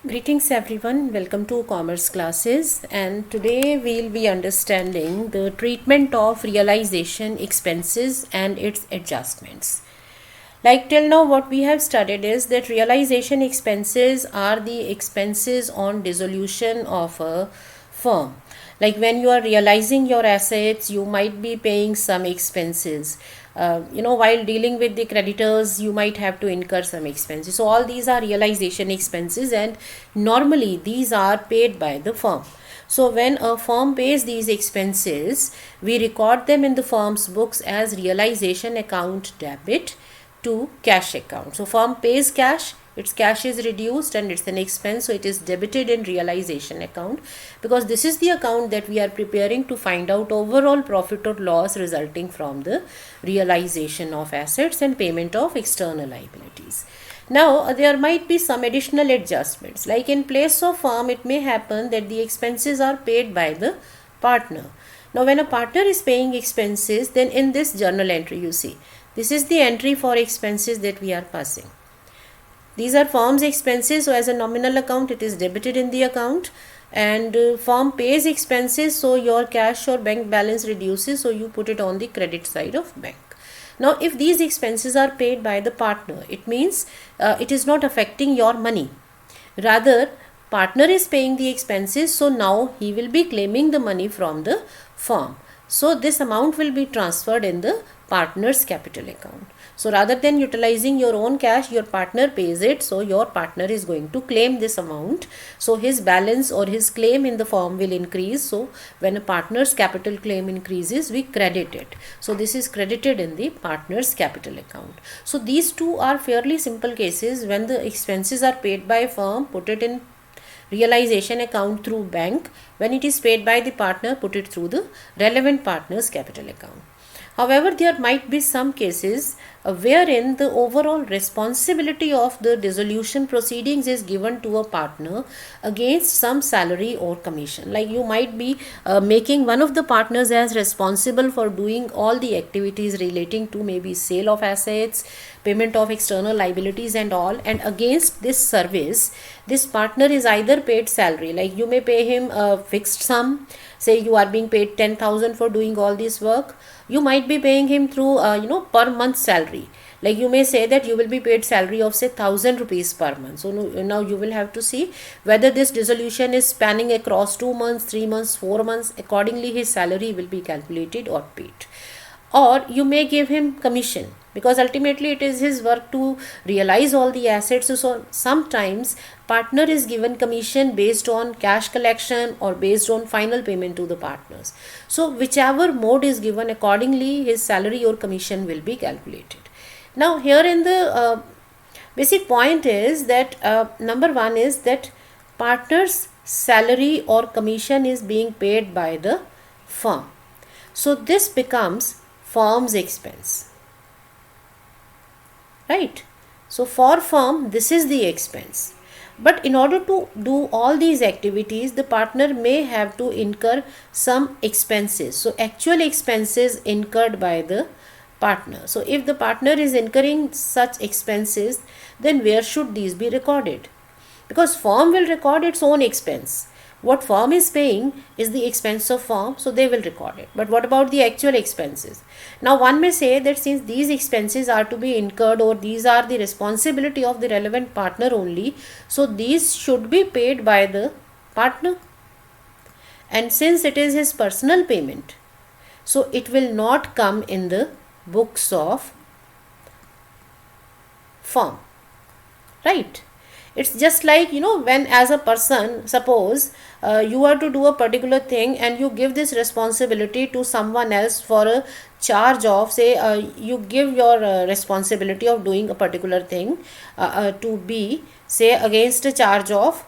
Greetings everyone, welcome to Commerce Classes, and today we'll be understanding the treatment of realization expenses and its adjustments. Like till now what we have studied is that realization expenses are the expenses on dissolution of a firm. Like when you are realizing your assets, you might be paying some expenses. While dealing with the creditors, you might have to incur some expenses. So all these are realization expenses, and normally these are paid by the firm. So when a firm pays these expenses, we record them in the firm's books as realization account debit to cash account. So firm pays cash, its cash is reduced and it's an expense, so it is debited in realization account, because this is the account that we are preparing to find out overall profit or loss resulting from the realization of assets and payment of external liabilities. Now there might be some additional adjustments, like in place of firm it may happen that the expenses are paid by the partner. Now when a partner is paying expenses, then in this journal entry you see, this is the entry for expenses that we are passing. These are firm's expenses, so as a nominal account it is debited in the account, and firm pays expenses, so your cash or bank balance reduces, so you put it on the credit side of bank. Now if these expenses are paid by the partner, it means it is not affecting your money. Rather, partner is paying the expenses, so now he will be claiming the money from the firm. So this amount will be transferred in the partner's capital account. So rather than utilizing your own cash, your partner pays it, so your partner is going to claim this amount. So his balance or his claim in the firm will increase. So when a partner's capital claim increases, we credit it. So this is credited in the partner's capital account. So these two are fairly simple cases. When the expenses are paid by firm, put it in realization account through bank. When it is paid by the partner, put it through the relevant partner's capital account. However, there might be some cases wherein the overall responsibility of the dissolution proceedings is given to a partner against some salary or commission. Like you might be making one of the partners as responsible for doing all the activities relating to maybe sale of assets, payment of external liabilities and all, and against this service this partner is either paid salary, like you may pay him a fixed sum, say you are being paid 10,000 for doing all this work. You might be paying him through per month salary, like you may say that you will be paid salary of say 1,000 rupees per month. So now you will have to see whether this dissolution is spanning across 2 months, 3 months, 4 months. Accordingly his salary will be calculated or paid. Or you may give him commission, because ultimately it is his work to realize all the assets. So sometimes partner is given commission based on cash collection or based on final payment to the partners. So whichever mode is given, accordingly his salary or commission will be calculated. Now here in the basic point is that number one is that partner's salary or commission is being paid by the firm. So this becomes firm's expense, right? So for firm this is the expense, but in order to do all these activities the partner may have to incur some expenses. So actual expenses incurred by the partner. So if the partner is incurring such expenses, then where should these be recorded? Because firm will record its own expense. What firm is paying is the expense of firm, so they will record it. But what about the actual expenses? Now one may say that since these expenses are to be incurred, or these are the responsibility of the relevant partner only, so these should be paid by the partner. And since it is his personal payment, so it will not come in the books of firm, right? It's just like, when as a person, suppose you are to do a particular thing and you give this responsibility to someone else for a charge of, say you give your responsibility of doing a particular thing to be, say, against a charge of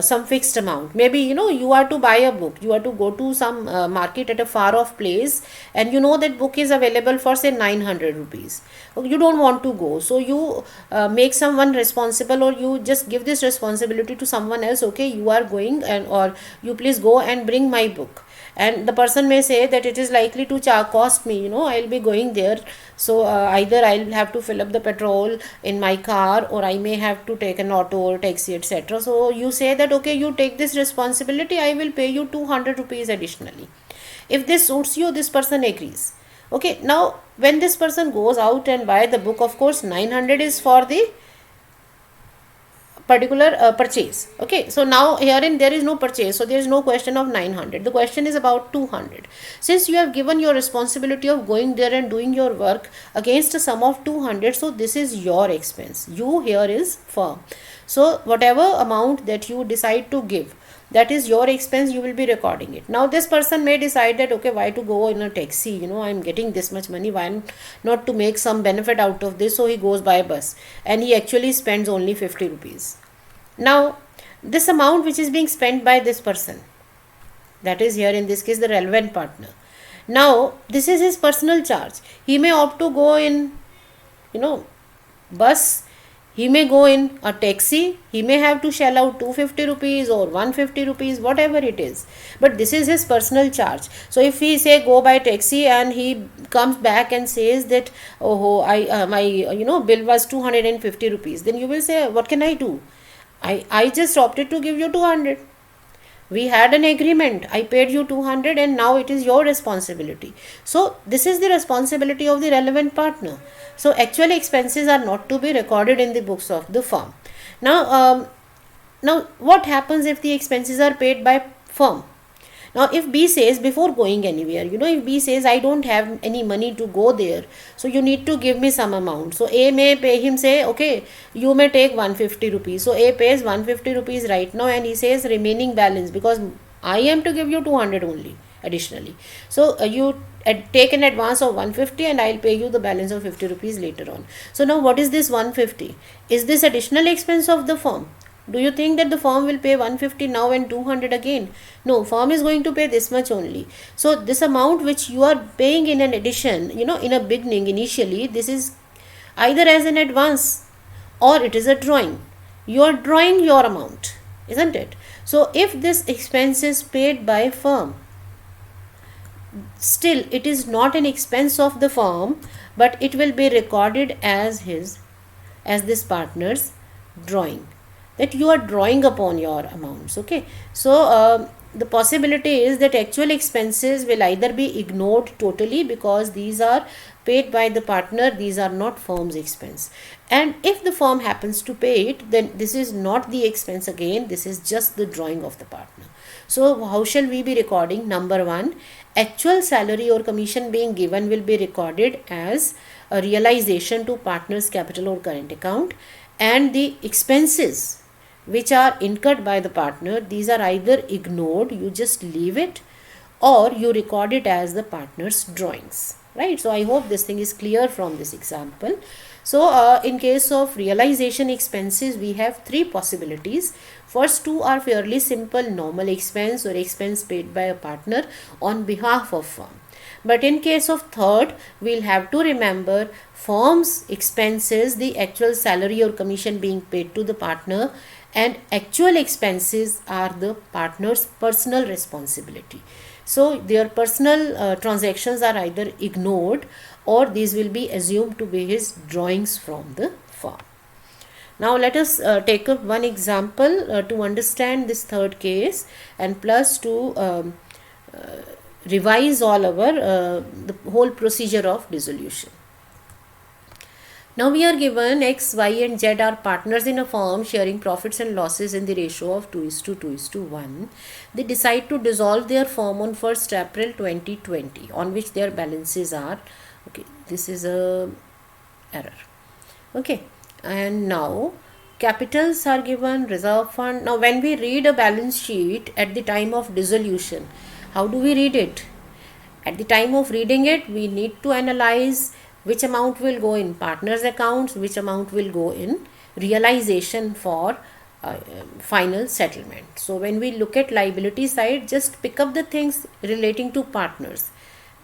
some fixed amount. Maybe you are to buy a book, you are to go to some market at a far off place, and that book is available for say 900 rupees. You don't want to go, so you make someone responsible, or you just give this responsibility to someone else. Okay, you are going, and or you please go and bring my book. and the person may say that it is likely to cost me, I'll be going there, so either I'll have to fill up the petrol in my car, or I may have to take an auto or taxi, etc. So you say that, okay, you take this responsibility, I will pay you 200 rupees additionally. If this suits you, this person agrees. Okay, now when this person goes out and buy the book, of course 900 is for the particular purchase. Okay, so now herein there is no purchase, so there is no question of 900. The question is about 200. Since you have given your responsibility of going there and doing your work against a sum of 200, so this is your expense. You here is firm. So whatever amount that you decide to give, that is your expense, you will be recording it. Now this person may decide that, okay, why to go in a taxi, I'm getting this much money, why not to make some benefit out of this? So he goes by bus and he actually spends only 50 rupees. Now this amount which is being spent by this person, that is here in this case the relevant partner, now this is his personal charge. He may opt to go in bus, he may go in a taxi, he may have to shell out 250 rupees or 150 rupees, whatever it is, but this is his personal charge. So if he say go by taxi and he comes back and says that, oh, my bill was 250 rupees, then you will say, what can I do? I just opted to give you 200. We had an agreement, I paid you 200 and now it is your responsibility. So this is the responsibility of the relevant partner. So actual expenses are not to be recorded in the books of the firm. Now what happens if the expenses are paid by firm? Now if B says, before going anywhere, if B says, I don't have any money to go there, so you need to give me some amount. So A may pay him, say, okay, you may take 150 rupees. So A pays 150 rupees right now and he says remaining balance, because I am to give you 200 only additionally. So you take an advance of 150 and I'll pay you the balance of 50 rupees later on. So now what is this 150? Is this additional expense of the firm? Do you think that the firm will pay 150 now and 200 again? No, firm is going to pay this much only. So this amount which you are paying in an addition, in a beginning initially, this is either as an advance or it is a drawing. You are drawing your amount, isn't it? So if this expense is paid by firm, still it is not an expense of the firm, but it will be recorded as this partner's drawing, that you are drawing upon your amounts. Okay, so the possibility is that actual expenses will either be ignored totally because these are paid by the partner, these are not firm's expense, and if the firm happens to pay it, then this is not the expense again, this is just the drawing of the partner. So how shall we be recording? Number one, actual salary or commission being given will be recorded as a realization to partner's capital or current account, and the expenses which are incurred by the partner, these are either ignored, you just leave it, or you record it as the partner's drawings, right? So I hope this thing is clear from this example. So in case of realization expenses, we have three possibilities. First two are fairly simple, normal expense or expense paid by a partner on behalf of firm. But in case of third, we'll have to remember firm's expenses, the actual salary or commission being paid to the partner, and actual expenses are the partner's personal responsibility. So their personal transactions are either ignored or these will be assumed to be his drawings from the firm. Now let us take up one example to understand this third case, and plus to revise all our the whole procedure of dissolution. Now we are given X, Y and Z are partners in a firm sharing profits and losses in the ratio of 2:2:1. They decide to dissolve their firm on 1st April 2020, on which their balances are, okay, this is a error, okay, and now capitals are given, reserve fund. Now when we read a balance sheet at the time of dissolution, how do we read it? At the time of reading it, we need to analyze which amount will go in partners accounts, which amount will go in realization for final settlement. So when we look at liability side, just pick up the things relating to partners.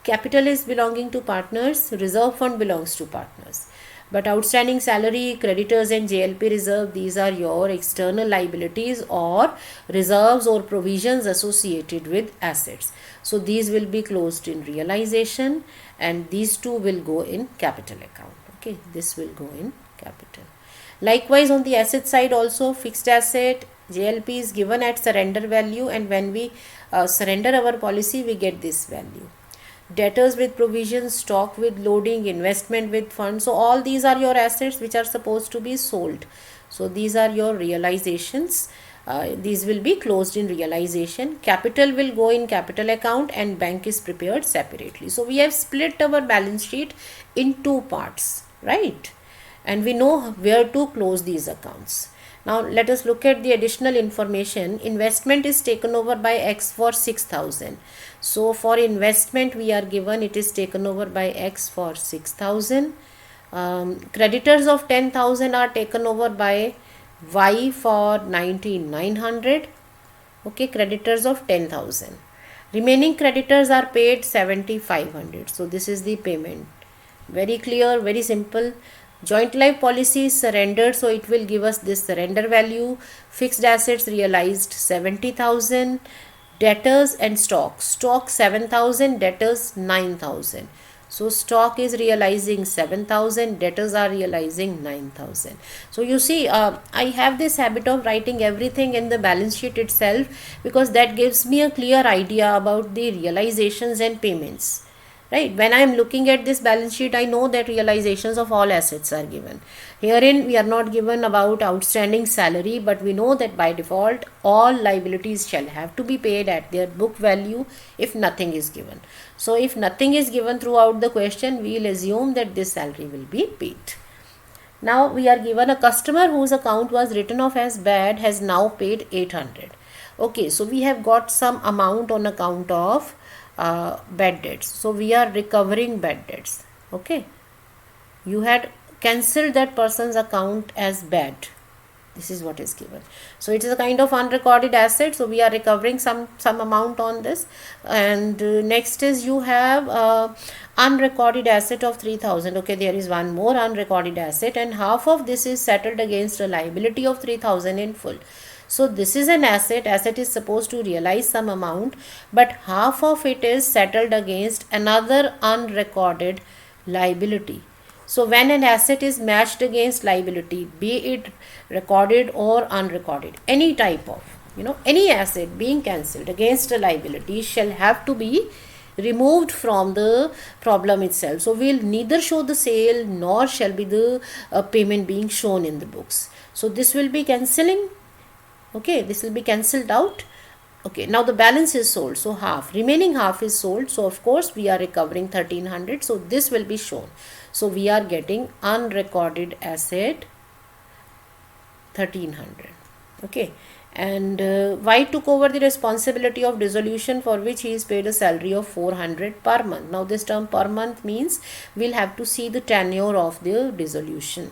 Capital is belonging to partners, reserve fund belongs to partners. But outstanding salary, creditors and JLP reserve, these are your external liabilities or reserves or provisions associated with assets. So these will be closed in realization and these two will go in capital account. Okay, this will go in capital. Likewise, on the asset side also, fixed asset, JLP is given at surrender value, and when we surrender our policy, we get this value. Debtors with provisions, stock with loading, investment with funds. So all these are your assets which are supposed to be sold. So these are your realizations. These will be closed in realization. Capital will go in capital account and bank is prepared separately. So we have split our balance sheet in two parts, right? And we know where to close these accounts. Now let us look at the additional information. Investment is taken over by X for 6,000. So for investment we are given it is taken over by X for 6,000. Creditors of 10,000 are taken over by Y for 19,900. Okay, creditors of 10,000. Remaining creditors are paid 7,500. So this is the payment. Very clear, very simple. Joint life policy is surrendered, so it will give us this surrender value. Fixed assets realized 70,000. Debtors and stock. Stock 7,000, debtors 9,000. So stock is realizing 7,000, debtors are realizing 9,000. So you see, I have this habit of writing everything in the balance sheet itself because that gives me a clear idea about the realizations and payments. Right, when I am looking at this balance sheet, I know that realizations of all assets are given. Herein we are not given about outstanding salary, but we know that by default all liabilities shall have to be paid at their book value if nothing is given. So if nothing is given throughout the question, we will assume that this salary will be paid. Now we are given a customer whose account was written off as bad has now paid 800. Okay, so we have got some amount on account of bad debts. So we are recovering bad debts. Okay, you had cancelled that person's account as bad. This is what is given. So it is a kind of unrecorded asset. So we are recovering some amount on this. And next is you have unrecorded asset of 3,000. Okay, there is one more unrecorded asset and half of this is settled against a liability of 3,000 in full. So this is an asset. Asset is supposed to realize some amount, but half of it is settled against another unrecorded liability. So when an asset is matched against liability, be it recorded or unrecorded, any type of, any asset being cancelled against a liability shall have to be removed from the problem itself. So we will neither show the sale nor shall be the payment being shown in the books. So this will be cancelling. Okay, this will be cancelled out. Okay, now the balance is sold, so half, remaining half is sold. So of course we are recovering 1,300. So this will be shown. So we are getting unrecorded asset 1,300. Okay, and Y took over the responsibility of dissolution for which he is paid a salary of 400 per month. Now this term per month means we'll have to see the tenure of the dissolution.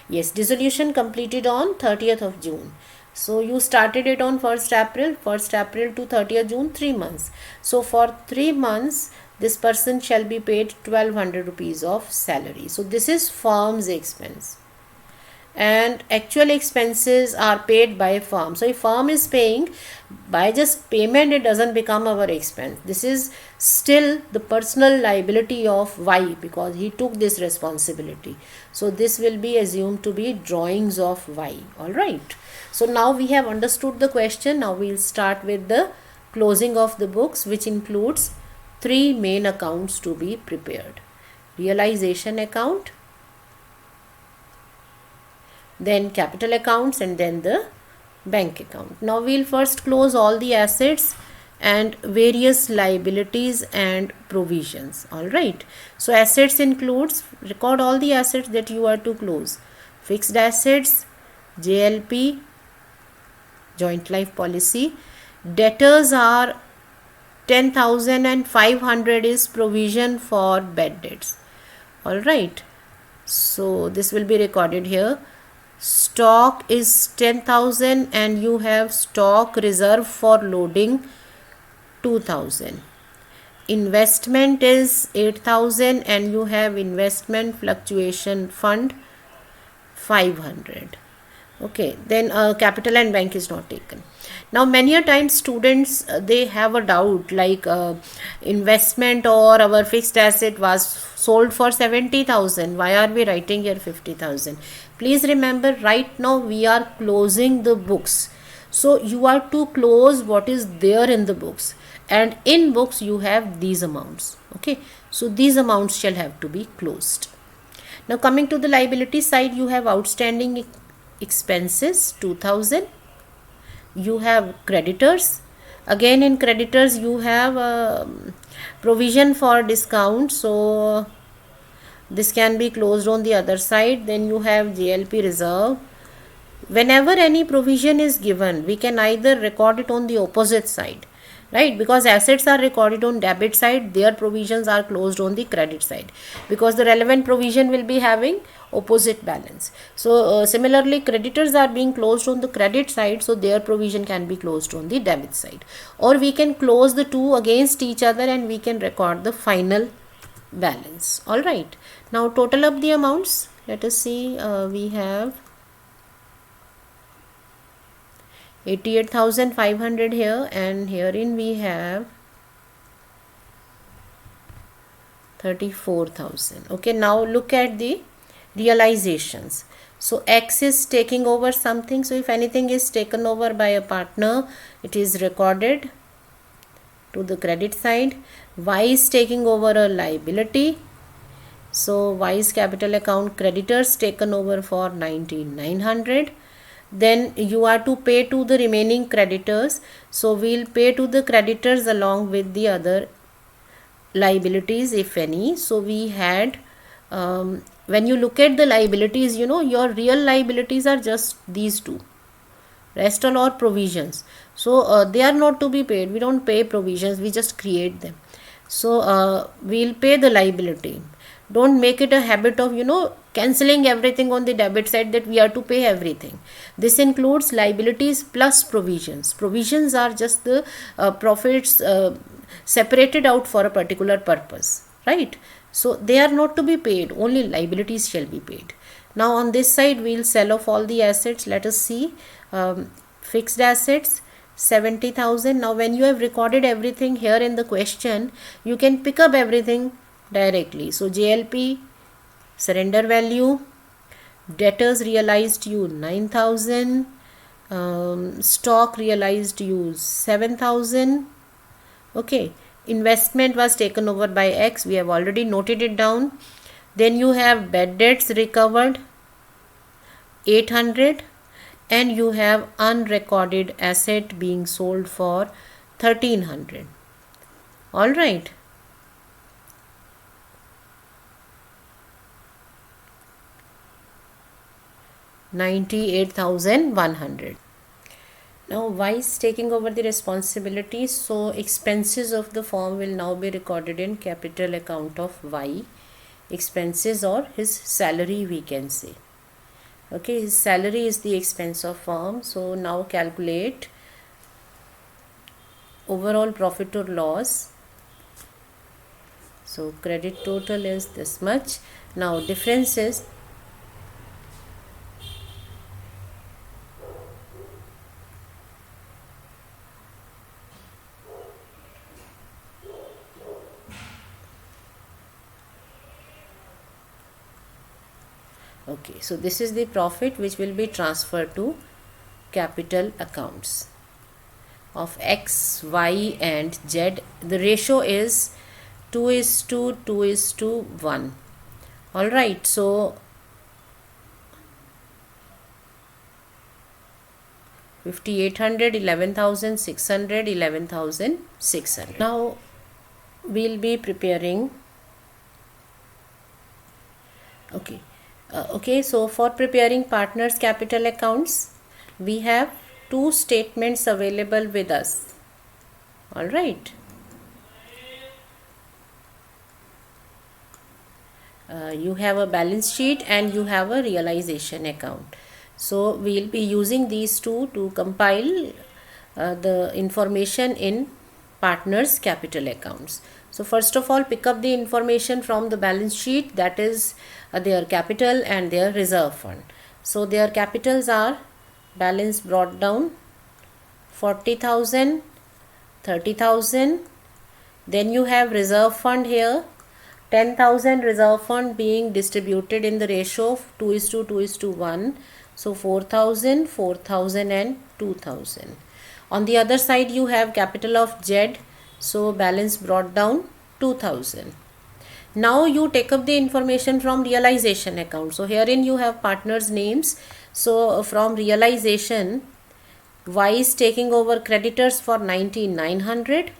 Yes, dissolution completed on 30th of June. So you started it on 1st April to 30th June, 3 months. So for 3 months, this person shall be paid 1,200 rupees of salary. So this is firm's expense. And actual expenses are paid by firm. So if firm is paying, by just payment it doesn't become our expense. This is still the personal liability of Y because he took this responsibility. So this will be assumed to be drawings of Y. Alright. So now we have understood the question. Now we will start with the closing of the books, which includes 3 main accounts to be prepared. Realization account, then capital accounts, and then the bank account. Now we will first close all the assets and various liabilities and provisions. Alright. So assets includes, record all the assets that you are to close. Fixed assets, JLP, joint life policy. Debtors are 10,500 is provision for bad debts. Alright. So this will be recorded here. Stock is 10,000 and you have stock reserve for loading 2,000. investment is 8,000 and you have investment fluctuation fund 500. Okay, then capital and bank is not taken. Now many a times students they have a doubt like investment or our fixed asset was sold for 70,000, why are we writing here 50,000? Please remember, right now we are closing the books, so you are to close what is there in the books, and in books you have these amounts. Okay, so these amounts shall have to be closed. Now coming to the liability side, you have outstanding expenses 2,000. You have creditors. Again in creditors you have provision for discount, so this can be closed on the other side. Then you have JLP reserve. Whenever any provision is given, we can either record it on the opposite side, right? Because assets are recorded on debit side, their provisions are closed on the credit side, because the relevant provision will be having opposite balance. So similarly creditors are being closed on the credit side, so their provision can be closed on the debit side, or we can close the two against each other and we can record the final balance. All right, now total up the amounts. Let us see, we have 88,500 here, and herein we have 34,000. Okay, now look at the realizations. So X is taking over something, so if anything is taken over by a partner, it is recorded to the credit side. Y is taking over a liability, so Y's capital account creditors taken over for 19,900. Then you are to pay to the remaining creditors, so we'll pay to the creditors along with the other liabilities if any. So we had when you look at the liabilities, you know, your real liabilities are just these two, rest all are provisions, so they are not to be paid. We don't pay provisions, we just create them. So we'll pay the liability. Don't make it a habit of, you know, cancelling everything on the debit side, that we are to pay everything. This includes liabilities plus provisions. Provisions are just the profits separated out for a particular purpose, right? So they are not to be paid, only liabilities shall be paid. Now on this side we'll sell off all the assets. Let us see, fixed assets 70,000. Now when you have recorded everything here in the question, you can pick up everything directly. So JLP surrender value, debtors realized you 9,000, stock realized you 7,000. Okay, investment was taken over by X, we have already noted it down. Then you have bad debts recovered 800, and you have unrecorded asset being sold for 1,300. All right. $98,100. Now Y is taking over the responsibility, so expenses of the firm will now be recorded in capital account of Y. Expenses or his salary we can say. Okay, his salary is the expense of firm. So now calculate overall profit or loss. So credit total is this much. Now difference is okay, so this is the profit which will be transferred to capital accounts of X, Y and Z. The ratio is 2:2:1. All right, so 5,800, 11,600, 11,600. Now we'll be preparing. Okay, so for preparing partners capital accounts, we have two statements available with us. All right. You have a balance sheet and you have a realization account. So we'll be using these two to compile the information in partners capital accounts. So first of all, pick up the information from the balance sheet, that is their capital and their reserve fund. So their capitals are balance brought down 40,000, 30,000. Then you have reserve fund here, 10,000 reserve fund being distributed in the ratio of 2:1. So 4,000, 4,000 and 2,000. On the other side you have capital of Z. So balance brought down 2,000. Now you take up the information from realization account. So herein you have partners names. So from realization, Y is taking over creditors for 19,900,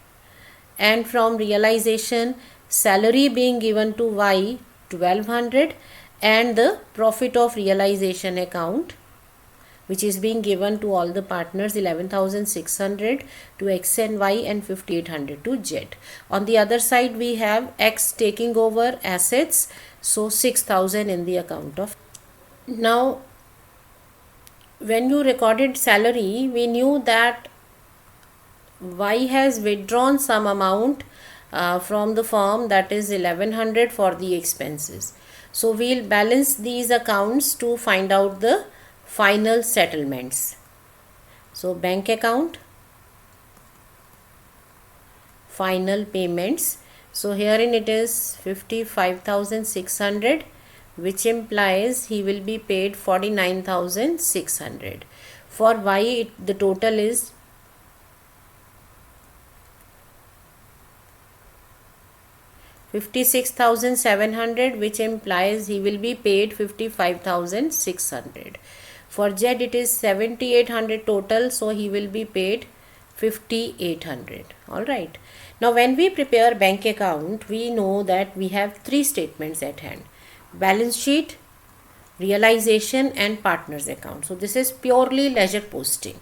and from realization, salary being given to Y 1,200, and the profit of realization account, which is being given to all the partners, 11,600 to X and Y and 5,800 to Z. On the other side we have X taking over assets, so 6,000 in the account of. Now when you recorded salary, we knew that Y has withdrawn some amount from the firm, that is 1,100 for the expenses. So we'll balance these accounts to find out the final settlements. So bank account, final payments. So herein it is 55,600, which implies he will be paid 49,600. For Y the total is 56,700, which implies he will be paid 55,600. For Z it is 7,800 total, so he will be paid 5,800. Alright. Now when we prepare bank account, we know that we have three statements at hand: balance sheet, realization and partners account. So this is purely ledger posting.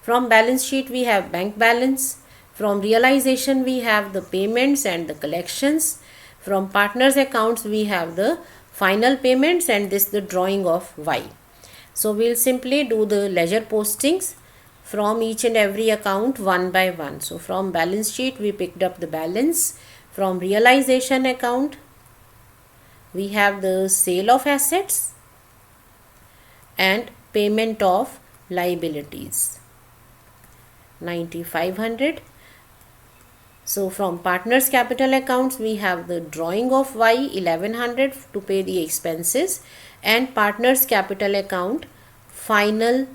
From balance sheet we have bank balance. From realization we have the payments and the collections. From partners accounts we have the final payments, and this the drawing of Y. So we'll simply do the ledger postings from each and every account one by one. So from balance sheet we picked up the balance. From realization account we have the sale of assets and payment of liabilities, 9,500. So from partners capital accounts we have the drawing of Y, 1,100 to pay the expenses, and partners capital account final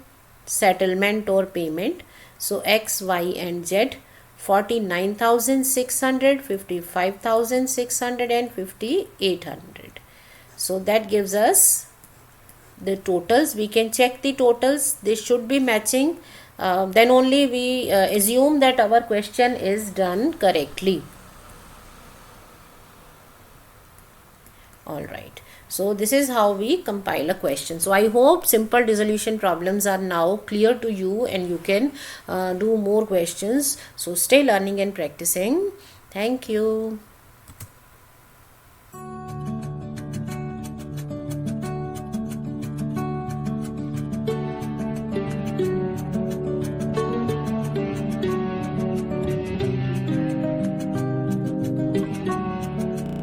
settlement or payment. So X, Y and Z, 49,600, 55,600 and 5,800. So that gives us the totals. We can check the totals, they should be matching. Then only we assume that our question is done correctly. Alright, so this is how we compile a question. So I hope simple dissolution problems are now clear to you and you can do more questions. So stay learning and practicing. Thank you.